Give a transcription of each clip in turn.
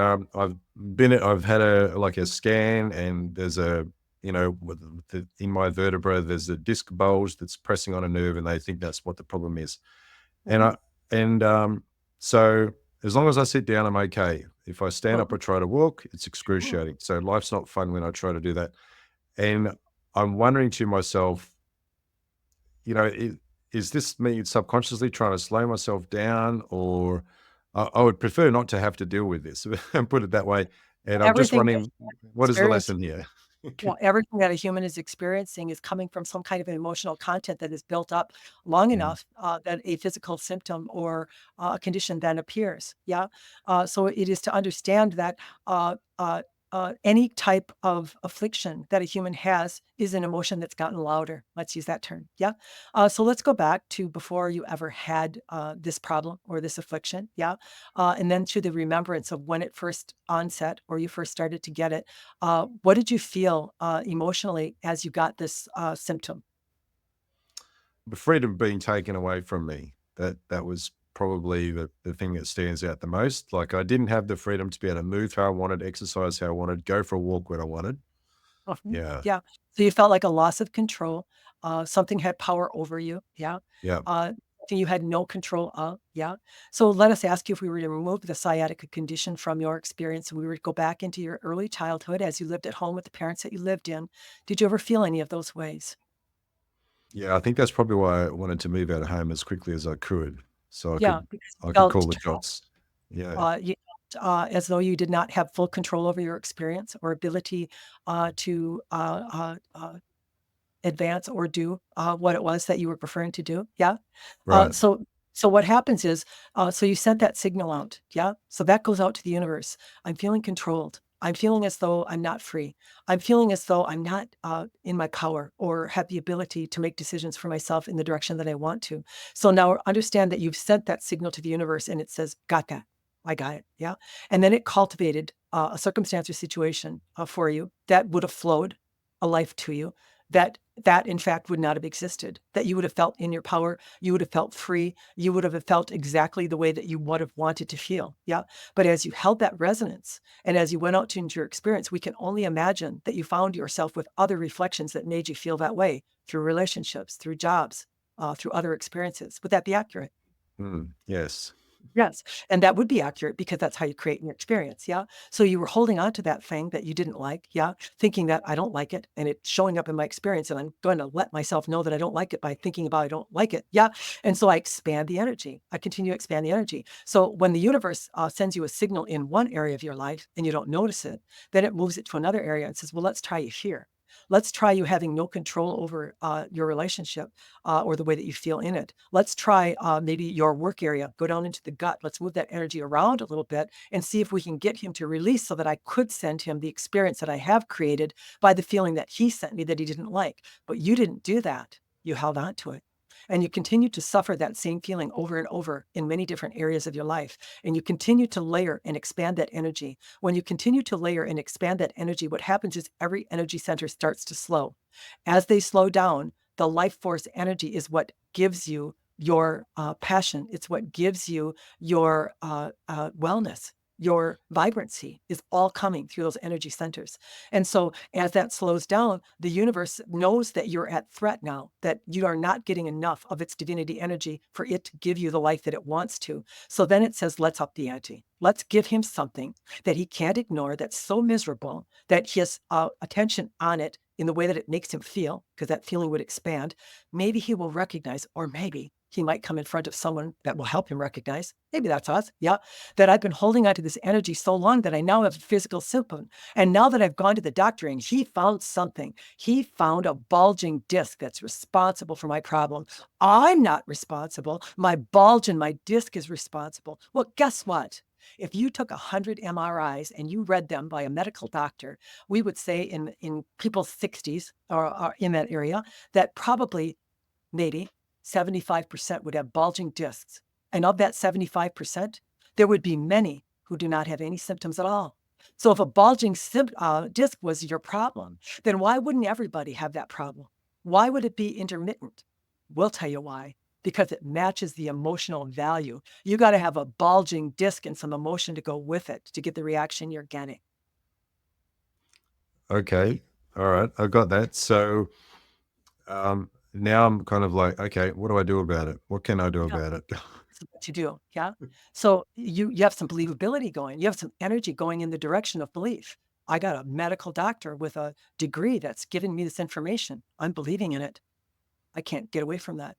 I've had a scan, and there's in my vertebra, there's a disc bulge that's pressing on a nerve, and they think that's what the problem is. And Mhm, I and so as long as I sit down, I'm okay. If I stand up mhm, or try to walk, it's mhm. excruciating. So life's not fun when I try to do that. And I'm wondering to myself, is this me subconsciously trying to slow myself down, or I would prefer not to have to deal with this and put it that way. And I'm just Everything that wondering, you're what is the experiencing, lesson here? well, everything that a human is experiencing is coming from some kind of an emotional content that is built up long Mm. enough that a physical symptom or a condition then appears. Yeah. So it is to understand that uh, uh, any type of affliction that a human has is an emotion that's gotten louder. Let's use that term. Yeah. So let's go back to before you ever had this problem or this affliction. Yeah. And then to the remembrance of when it first onset or you first started to get it. What did you feel emotionally as you got this symptom? The freedom being taken away from me, that was probably the thing that stands out the most. Like, I didn't have the freedom to be able to move how I wanted, exercise how I wanted, go for a walk when I wanted. Mhm. Yeah, Yeah. So you felt like a loss of control. Something had power over you. Yeah. yeah. Something you had no control of. Yeah. So let us ask you, if we were to remove the sciatica condition from your experience and we were to go back into your early childhood as you lived at home with the parents that you lived in, did you ever feel any of those ways? Yeah, I think that's probably why I wanted to move out of home as quickly as I could, so Yeah, because you I could felt call the shots. Yeah, you felt, as though you did not have full control over your experience or ability to advance or do what it was that you were preferring to do. Yeah. right. So what happens is, so you sent that signal out. Yeah. So that goes out to the universe. I'm feeling controlled. I'm feeling as though I'm not free. I'm feeling as though I'm not in my power or have the ability to make decisions for myself in the direction that I want to. So now understand that you've sent that signal to the universe and it says, got that. I got it. Yeah. And then it cultivated a circumstance or situation for you that would have flowed a life to you that in fact would not have existed, that you would have felt in your power, you would have felt free, you would have felt exactly the way that you would have wanted to feel. Yeah. But as you held that resonance and as you went out into your experience, we can only imagine that you found yourself with other reflections that made you feel that way through relationships, through jobs, through other experiences. Would that be accurate? Yes. Yes, and that would be accurate because that's how you create your experience, yeah? So you were holding on to that thing that you didn't like, yeah? Thinking that I don't like it and it's showing up in my experience and I'm going to let myself know that I don't like it by thinking about I don't like it, yeah? And so I expand the energy. I continue to expand the energy. So when the universe sends you a signal in one area of your life and you don't notice it, then it moves it to another area and says, well, let's try you here. Let's try you having no control over your relationship or the way that you feel in it. Let's try maybe your work area, go down into the gut. Let's move that energy around a little bit and see if we can get him to release so that I could send him the experience that I have created by the feeling that he sent me that he didn't like. But you didn't do that. You held on to it. And you continue to suffer that same feeling over and over in many different areas of your life. And you continue to layer and expand that energy. When you continue to layer and expand that energy, what happens is every energy center starts to slow. As they slow down, the life force energy is what gives you your passion. It's what gives you your wellness. Your vibrancy is all coming through those energy centers. And so, as that slows down, the universe knows that you're at threat now, that you are not getting enough of its divinity energy for it to give you the life that it wants to. So then it says, let's up the ante. Let's give him something that he can't ignore, that's so miserable that his attention on it in the way that it makes him feel, because that feeling would expand, maybe he will recognize, or maybe he might come in front of someone that will help him recognize. Maybe that's us. Yeah. That I've been holding on to this energy so long that I now have a physical symptom. And now that I've gone to the doctor and he found something, he found a bulging disc that's responsible for my problem. I'm not responsible. My bulge in my disc is responsible. Well, guess what? If you took 100 MRIs and you read them by a medical doctor, we would say in people's 60s or in that area that probably maybe 75% would have bulging discs. And of that 75%, there would be many who do not have any symptoms at all. So if a bulging disc was your problem, then why wouldn't everybody have that problem? Why would it be intermittent? We'll tell you why. because it matches the emotional value. You got to have a bulging disc and some emotion to go with it to get the reaction you're getting. Okay. All right. I got that. So now I'm kind of like, okay, what do I do about it? What can I do Yeah, about it? that's what you do. Yeah. So you have some believability going. You have some energy going in the direction of belief. I got a medical doctor with a degree that's giving me this information. I'm believing in it. I can't get away from that.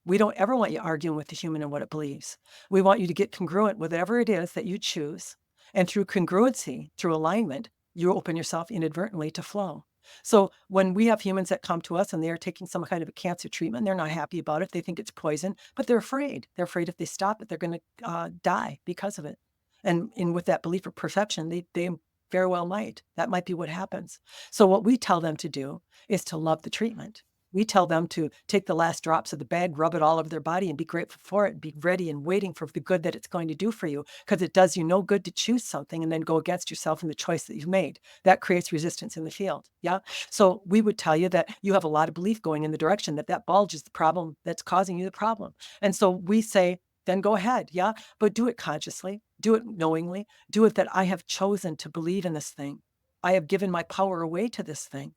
We don't ever want you arguing with the human and what it believes. We want you to get congruent with whatever it is that you choose. And through congruency, through alignment, you open yourself inadvertently to flow. So when we have humans that come to us and they're taking some kind of a cancer treatment, they're not happy about it. They think it's poison, but they're afraid. They're afraid if they stop it, they're going to die because of it. And with that belief or perception, they very well might. That might be what happens. So what we tell them to do is to love the treatment. We tell them to take the last drops of the bag, rub it all over their body, and be grateful for it, and be ready and waiting for the good that it's going to do for you, because it does you no good to choose something and then go against yourself in the choice that you've made. That creates resistance in the field. Yeah. So we would tell you that you have a lot of belief going in the direction that that bulge is the problem that's causing you the problem. And so we say, then go ahead. Yeah. But do it consciously, do it knowingly, do it that I have chosen to believe in this thing. I have given my power away to this thing.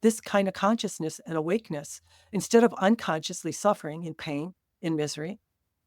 This kind of consciousness and awakeness, instead of unconsciously suffering in pain, in misery,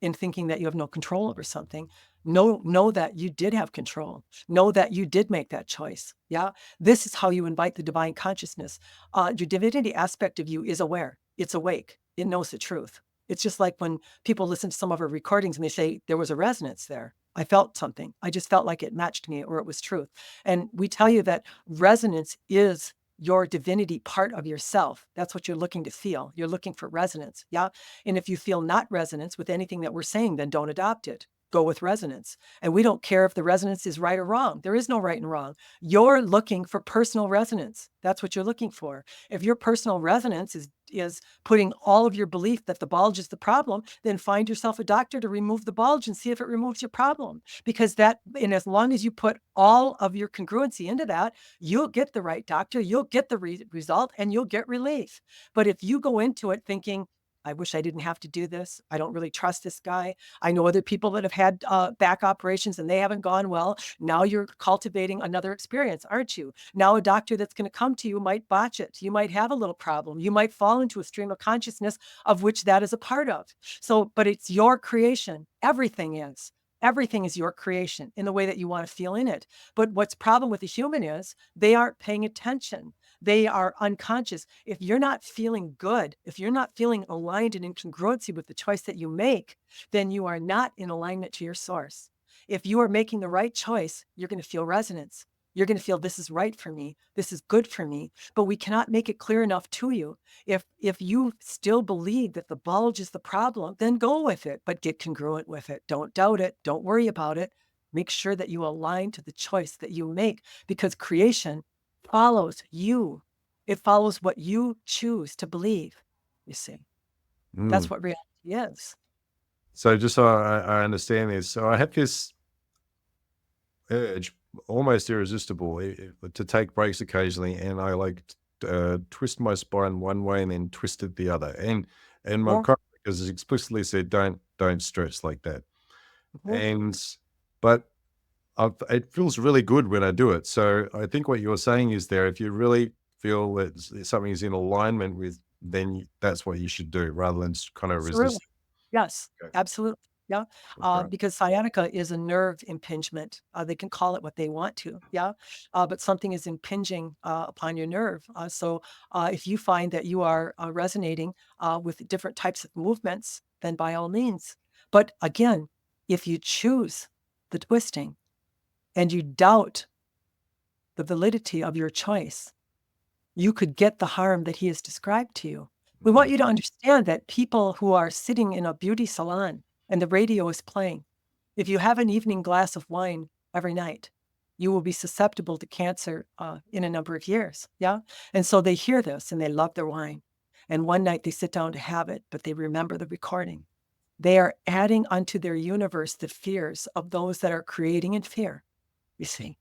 in thinking that you have no control over something, know that you did have control. Know that you did make that choice. Yeah. This is how you invite the divine consciousness. Your divinity aspect of you is aware. It's awake. It knows the truth. It's just like when people listen to some of our recordings and they say there was a resonance there. I felt something. I just felt like it matched me or it was truth. And we tell you that resonance is your divinity part of yourself. That's what you're looking to feel. You're looking for resonance. Yeah. And if you feel not resonance with anything that we're saying, then don't adopt it. Go with resonance. And we don't care if the resonance is right or wrong. There is no right and wrong. You're looking for personal resonance. That's what you're looking for. If your personal resonance is putting all of your belief that the bulge is the problem, then find yourself a doctor to remove the bulge and see if it removes your problem. Because and as long as you put all of your congruency into that, you'll get the right doctor, you'll get the result, and you'll get relief. But if you go into it thinking, I wish I didn't have to do this. I don't really trust this guy. I know other people that have had back operations and they haven't gone well. Now you're cultivating another experience, aren't you? Now a doctor that's going to come to you might botch it. You might have a little problem. You might fall into a stream of consciousness of which that is a part of. So, but it's your creation. Everything is. Everything is your creation in the way that you want to feel in it. But what's problem with the human is they aren't paying attention. They are unconscious. If you're not feeling good, if you're not feeling aligned and in congruency with the choice that you make, then you are not in alignment to your source. If you are making the right choice, you're going to feel resonance. You're going to feel this is right for me. This is good for me. But we cannot make it clear enough to you. If you still believe that the bulge is the problem, then go with it, but get congruent with it. Don't doubt it. Don't worry about it. Make sure that you align to the choice that you make, because creation follows you. It follows what you choose to believe. You see, that's Mm. what reality is. So just so I understand this, so I have this urge, almost irresistible, to take breaks occasionally, and I like twist my spine one way and then twist it the other. And my Mhm, chiropractor has explicitly said, don't stress like that. mhm. And but it feels really good when I do it. So I think what you're saying is there, if you really feel that something is in alignment with, then that's what you should do rather than kind of Absolutely. resist. Yes, Okay. absolutely. Yeah. All right. Because sciatica is a nerve impingement. They can call it what they want to. Yeah. But something is impinging upon your nerve. So if you find that you are resonating with different types of movements, then by all means. But again, if you choose the twisting and you doubt the validity of your choice, you could get the harm that he has described to you. We want Mm, you to understand that people who are sitting in a beauty salon and the radio is playing, if you have an evening glass of wine every night, you will be susceptible to cancer in a number of years. Yeah. And so they hear this and they love their wine. And one night they sit down to have it, but they remember the recording. They are adding unto their universe the fears of those that are creating in fear, you see.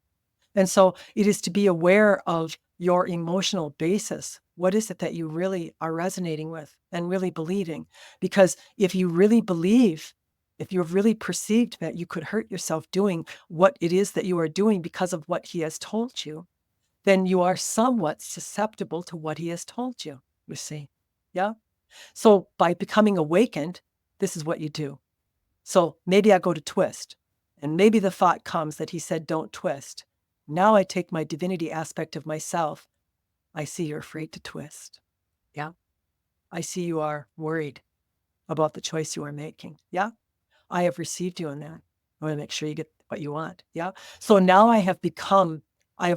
And so it is to be aware of your emotional basis. What is it that you really are resonating with and really believing? Because if you really believe, if you've really perceived that you could hurt yourself doing what it is that you are doing because of what he has told you, then you are somewhat susceptible to what he has told you, you see. Yeah. So by becoming awakened, this is what you do. So maybe I go to twist, and maybe the thought comes that he said, don't twist. Now I take my divinity aspect of myself. I see you're afraid to twist. Yeah. I see you are worried about the choice you are making. Yeah. I have received you in that. I want to make sure you get what you want. Yeah. So now I have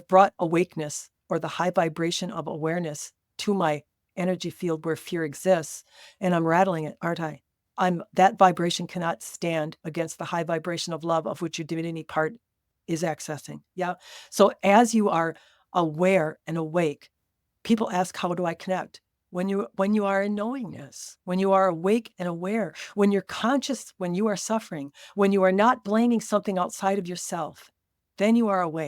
brought awakeness or the high vibration of awareness to my energy field where fear exists. And I'm rattling it, aren't I? That vibration cannot stand against the high vibration of love of which your divinity part is accessing. Yeah. So as you are aware and awake, people ask, how do I connect? When you are in knowingness, when you are awake and aware, when you're conscious, when you are suffering, when you are not blaming something outside of yourself, then you are awake.